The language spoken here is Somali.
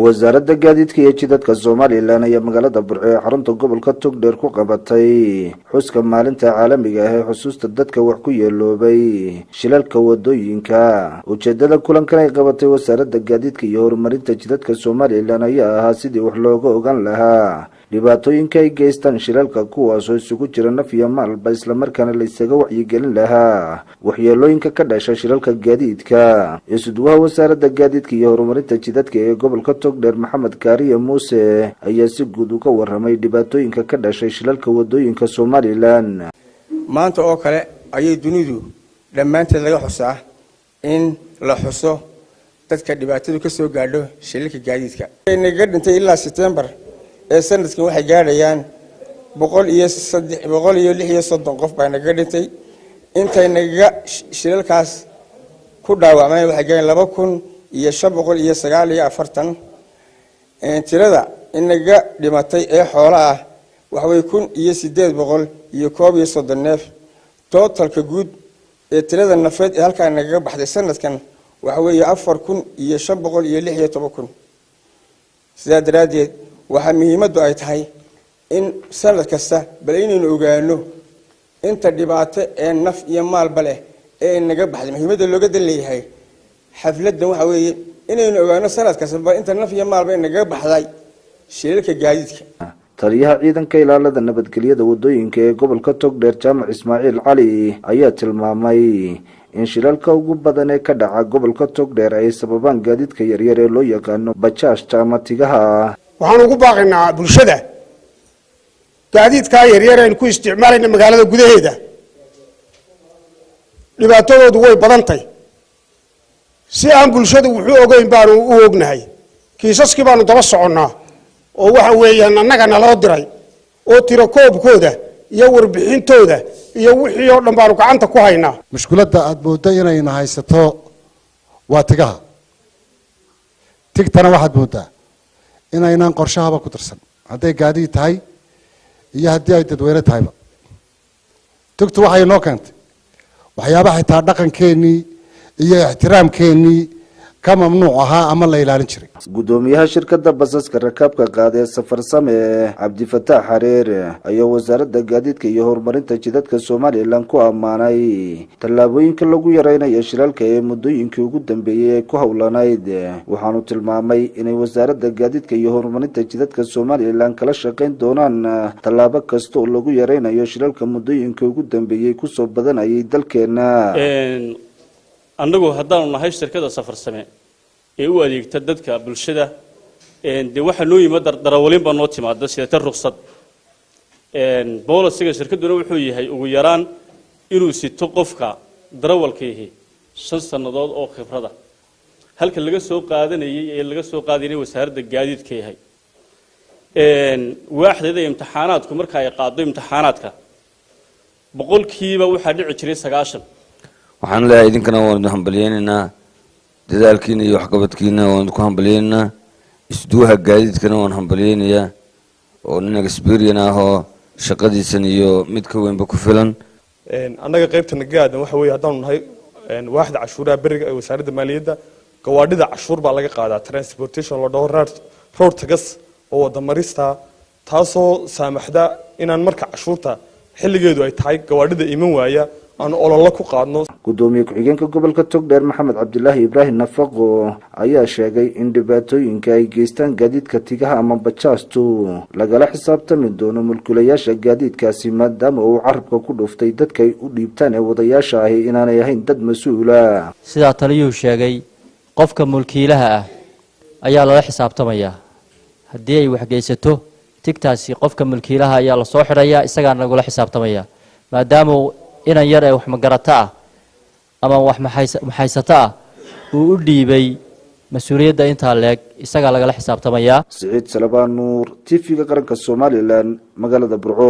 wasaaradda gaadiidka iyo jidadka Soomaaliland ayaa magaalada Burco ee xarunta gobolka Togdheer ku qabatay xuska maalinta caalamiga ah ee xusuusta dadka wax ku yeeloobay shilalka wadooyinka. ujeedada kulankan ay qabatay wasaaradda gaadiidka iyo horumarinta jidadka Soomaaliland ayaa ahaa sidii wax looga ogaan lahaa dhibaatooyinka ay geystaan shilalka kuwaas oo isugu jira naf iyo maalba isla markaana la isaga wacyigelin lahaa waxyeelooyinka ka dhasha shilalka gaadiidka. isuduwaha wasaaradda gaadiidka iyo horumarinta jidadka ee gobolka Togdheer Maxamed Kaariye Muuse ayaa si guud uga warramay dhibaatooyinka ka dhashay shilalka wadooyinka Soomaaliland. maanta oo kale ayay dunidu dhamaanteed laga xusaa in la xuso dadka dhibaatadu ka soo gaadho shilalka gaadiidka. inaga dhintay ilaa September ee sanadkan waxay gaadhayaan 136 qof baa naga dhintay. intay naga shilalkaas ku dhaawacmay waxay gaadhayaan 2549. tirada inaga dhimatay ee xoolaha waxa way 1830 neef. totalka guud ee tirada nafeed ee halka naga baxday sanadkan waxa way 4516. sidaa daraadeed waxa muhiimadu ay tahay in sanad kasta bal inaynu ogaano inta dhibaato ee naf iyo maalba leh ee naga baxday. muhiimada looga leeyahay xafladan waxa weeye inaynu ogaano sanad kasta inta naf iyo maalba naga baxday shilalka gaadiidka. taliyaha ciidanka ilaalada nabadgelyada wadooyinka ee gobolka Togdheer Jaamac Ismaaciil Cali ayaa tilmaamay in shilalka ugu badan ee ka dhaca gobolka Togdheer ay sababaan gaadiidka yaryar ee loo yaqaan bajaajta ama tigaha. waxaan ugu baaqaynaa bulshada gaadiidka yaryar ee ku isticmaalayna magaalada gudaheeda dhibaatadoodu way badantay. si aan bulshadu wuxuu ogeyn baanu u ognahay kiisaskii baanu daba soconnaa oo waxa weeyaan annaga naloo diray oo tiro koobkooda iyo warbixintooda iyo wixii oo dhan baanu gacanta ku haynaa. mushkiladda aad moodo inayna haysato waa tigaha. tigtana waxaad moodaa inaynan qorshahaba ku darsan hadday gaadiid tahay iyo haddii ay dadweyne tahayba. tigtu waxay noo keentay waxyaabaha xitaa dhaqankeennii iyo ixtiraamkeennii ka mamnuuc ahaa ama la ilaalin jiray. gudoomiyaha shirkadda basaska rakaabka qaada ee Safarsame Cabdifataax Xareer ayaa wasaaradda gaadiidka iyo horumarinta jidadka Soomaaliland ku amaanay tallaabooyinka lagu yareynayo shilalka ee muddooyinkii ugu dambeeyay ee ku hawlanayd. waxaanu tilmaamay inay wasaaradda gaadiidka iyo horumarinta jidadka Soomaaliland kala shaqeyn doonaan tallaabo kasta oo lagu yareynayo shilalka muddooyinkii ugu dambeeyay ku soo badanayay dalkeena. annagu haddaanu nahay shirkadda Safarsame ee u adeegta dadka bulshada de waxa noo yimid darawaliin baa noo timaada sida ruqsad. boolisiga shirkaduna wuxuu yahay ugu yaraan inuu sito qofka darawalkiihi 5 sanadood oo khibrada halka laga soo qaadanayay wasaaradda gaadiidka yahay. waaxdada imtixaanaadku marka ay qaado imtixaanaadka boqolkiiba waxa dhici jiray 90. waxaan leeyahay idinkana waan hambalyeynaa dadaalkiina iyo waxqabadkiina waan ku hambalyeynaa. isduuha gaadiidkana waan hambalyeynaa oo nin experience ah oo shaqadiisan iyo mid ka weynba ku filan. annaga qaybtana gaadan waxa weeye haddaanu nahay waaxda cashuuraha beriga ee wasaaradda maaliyadda. gawaadhida cashuur baa laga qaadaa transportation la dhaho road tax oo wada marista taasoo saamaxda inaan marka cashuurta xilligeedu ay tahay gawaadhida iman waaya aan ololo ku qaadno. gudoomiye ku-xigeenka gobolka Togdheer Maxamed Cabdilaahi Ibraahim Nafaqo ayaa sheegay in dhibaatooyinka ay geystaan gaadiidka tigaha ama bajaajtu lagala xisaabtami doono mulkiilayaasha gaadiidkaasi maadaama uu carabka ku dhuftay dadka ay u dhiibtaan ee wadayaasha ahi inaanay ahayn dad mas'uula. sidaa taliyuhu sheegay qofka mulkiilaha ah ayaa lala xisaabtamayaa. haddii ay wax geysato tigtaasi qofka mulkiilaha ayaa la soo xidhayaa isagaana lagula xisaabtamayaa maadaama inan yar ee wax magarata ah ama wax maxaysata ah uu u dhiibay mas'uuliyadda inta leeg isaga lagala xisaabtamayaa. Saciid Salabaan Nuur TV-ga qaranka Soomaaliland magaalada Burco.